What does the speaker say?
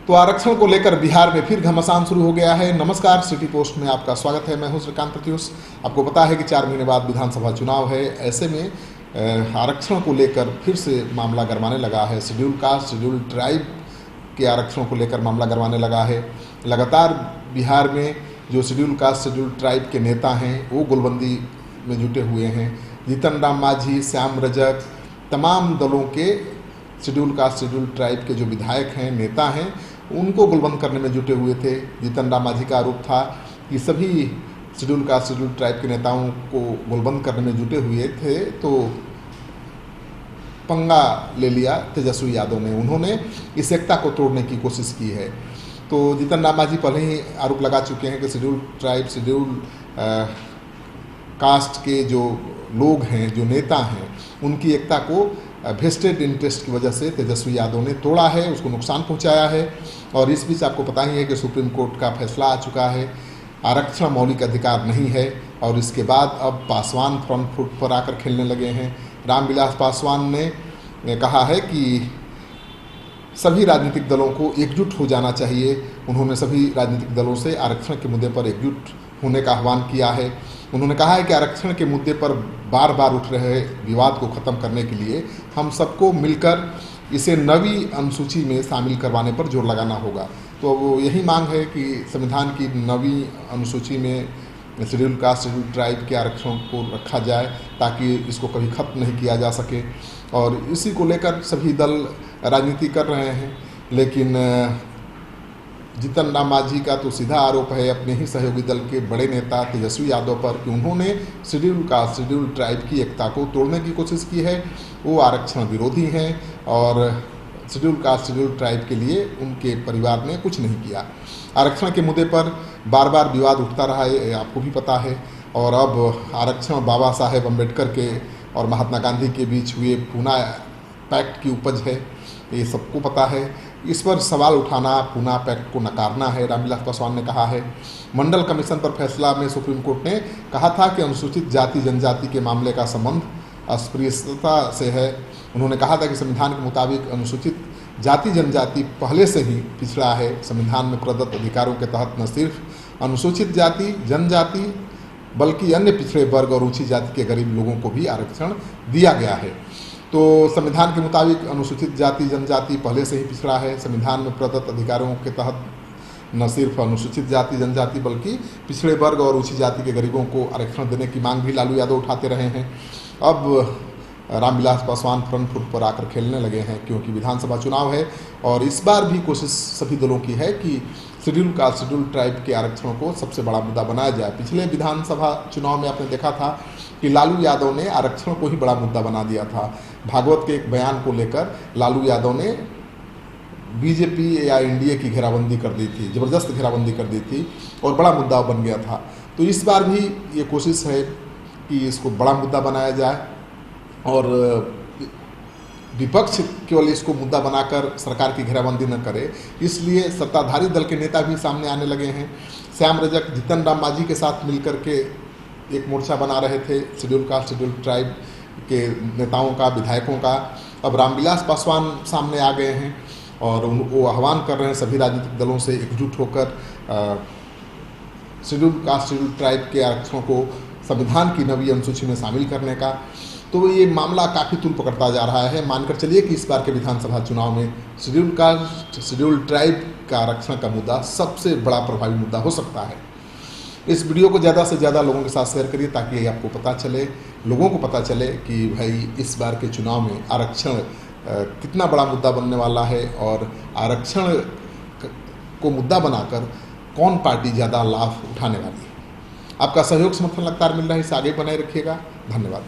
तो आरक्षण को लेकर बिहार में फिर घमासान शुरू हो गया है। नमस्कार, सिटी पोस्ट में आपका स्वागत है। मैं हूं श्रीकांत प्रत्युष। आपको पता है कि 4 महीने बाद विधानसभा चुनाव है। ऐसे में आरक्षण को लेकर फिर से मामला गरमाने लगा है। शेड्यूल कास्ट, शेड्यूल ट्राइब के आरक्षण को लेकर मामला गरमाने लगा है। लगातार बिहार में जो शेड्यूल कास्ट, शेड्यूल ट्राइब के नेता हैं वो गोलबंदी में जुटे हुए हैं। जीतन राम मांझी, श्याम रजक, तमाम दलों के शेड्यूल कास्ट, शेड्यूल ट्राइब के जो विधायक हैं, नेता हैं, उनको गोलबंद करने में जुटे हुए थे। जीतन राम मांझी का आरोप था कि सभी शेड्यूल कास्ट, शेड्यूल ट्राइब के नेताओं को गोलबंद करने में जुटे हुए थे, तो पंगा ले लिया तेजस्वी यादव ने। उन्होंने इस एकता को तोड़ने की कोशिश की है। तो जीतन राम मांझी पहले ही आरोप लगा चुके हैं कि शेड्यूल ट्राइब, शेड्यूल कास्ट के जो लोग हैं, जो नेता हैं, उनकी एकता को वेस्टेड इंटरेस्ट की वजह से तेजस्वी यादव ने तोड़ा है, उसको नुकसान पहुंचाया है। और इस बीच आपको पता ही है कि सुप्रीम कोर्ट का फैसला आ चुका है। आरक्षण मौलिक अधिकार नहीं है। और इसके बाद अब पासवान फ्रंट फुट पर आकर खेलने लगे हैं। रामविलास पासवान ने कहा है कि सभी राजनीतिक दलों को एकजुट हो जाना चाहिए। उन्होंने सभी राजनीतिक दलों से आरक्षण के मुद्दे पर एकजुट होने का आह्वान किया है। उन्होंने कहा है कि आरक्षण के मुद्दे पर बार बार उठ रहे विवाद को ख़त्म करने के लिए हम सबको मिलकर इसे नवी अनुसूची में शामिल करवाने पर जोर लगाना होगा। तो वो यही मांग है कि संविधान की नवी अनुसूची में शेड्यूल कास्ट, शेड्यूल ट्राइब के आरक्षण को रखा जाए ताकि इसको कभी खत्म नहीं किया जा सके। और इसी को लेकर सभी दल राजनीति कर रहे हैं। लेकिन जीतन राम मांझी का तो सीधा आरोप है अपने ही सहयोगी दल के बड़े नेता तेजस्वी यादव पर कि उन्होंने शेड्यूल कास्ट, शेड्यूल ट्राइब की एकता को तोड़ने की कोशिश की है। वो आरक्षण विरोधी हैं और शेड्यूल कास्ट, शेड्यूल ट्राइब के लिए उनके परिवार ने कुछ नहीं किया। आरक्षण के मुद्दे पर बार बार विवाद उठता रहा है, आपको भी पता है। और अब आरक्षण बाबा साहेब अम्बेडकर के और महात्मा गांधी के बीच हुए पूना पैक्ट की उपज है, ये सबको पता है। इस पर सवाल उठाना, पूना पैक्ट को नकारना है। रामविलास पासवान ने कहा है। मंडल कमीशन पर फैसला में सुप्रीम कोर्ट ने कहा था कि अनुसूचित जाति जनजाति के मामले का संबंध अस्पृश्यता से है। उन्होंने कहा था कि संविधान के मुताबिक अनुसूचित जाति जनजाति पहले से ही पिछड़ा है। संविधान में प्रदत्त अधिकारों के तहत न सिर्फ अनुसूचित जाति जनजाति बल्कि अन्य पिछड़े वर्ग और ऊंची जाति के गरीब लोगों को भी आरक्षण दिया गया है। तो संविधान के मुताबिक अनुसूचित जाति जनजाति पहले से ही पिछड़ा है। संविधान में प्रदत्त अधिकारों के तहत न सिर्फ अनुसूचित जाति जनजाति बल्कि पिछड़े वर्ग और ऊंची जाति के गरीबों को आरक्षण देने की मांग भी लालू यादव उठाते रहे हैं। अब रामविलास पासवान फ्रंट फुट पर आकर खेलने लगे हैं, क्योंकि विधानसभा चुनाव है। और इस बार भी कोशिश सभी दलों की है कि शेड्यूल कास्ट, शेड्यूल ट्राइब के आरक्षण को सबसे बड़ा मुद्दा बनाया जाए। पिछले विधानसभा चुनाव में आपने देखा था कि लालू यादव ने आरक्षण को ही बड़ा मुद्दा बना दिया था। भागवत के एक बयान को लेकर लालू यादव ने बीजेपी या एनडीए की घेराबंदी कर दी थी, ज़बरदस्त घेराबंदी कर दी थी और बड़ा मुद्दा बन गया था। तो इस बार भी ये कोशिश है कि इसको बड़ा मुद्दा बनाया जाए और विपक्ष केवल इसको मुद्दा बनाकर सरकार की घेराबंदी न करे। इसलिए सत्ताधारी दल के नेता भी सामने आने लगे हैं। श्याम रजक जीतन राम मांझी के साथ मिलकर के एक मोर्चा बना रहे थे शेड्यूल कास्ट, शेड्यूल ट्राइब के नेताओं का, विधायकों का। अब रामविलास पासवान सामने आ गए हैं और वो आह्वान कर रहे हैं सभी राजनीतिक दलों से एकजुट होकर शेड्यूल कास्ट, शेड्यूल ट्राइब के आरक्षणों को संविधान की नवी अनुसूची में शामिल करने का। तो ये मामला काफ़ी तूल पकड़ता जा रहा है। मानकर चलिए कि इस बार के विधानसभा चुनाव में शेड्यूल कास्ट, शेड्यूल ट्राइब का आरक्षण का मुद्दा सबसे बड़ा प्रभावी मुद्दा हो सकता है। इस वीडियो को ज़्यादा से ज़्यादा लोगों के साथ शेयर करिए ताकि आपको पता चले, लोगों को पता चले कि भाई इस बार के चुनाव में आरक्षण कितना बड़ा मुद्दा बनने वाला है और आरक्षण को मुद्दा बनाकर कौन पार्टी ज़्यादा लाभ उठाने वाली है। आपका सहयोग समर्थन लगातार मिल रहा है, इसे आगे बनाए रखिएगा। धन्यवाद।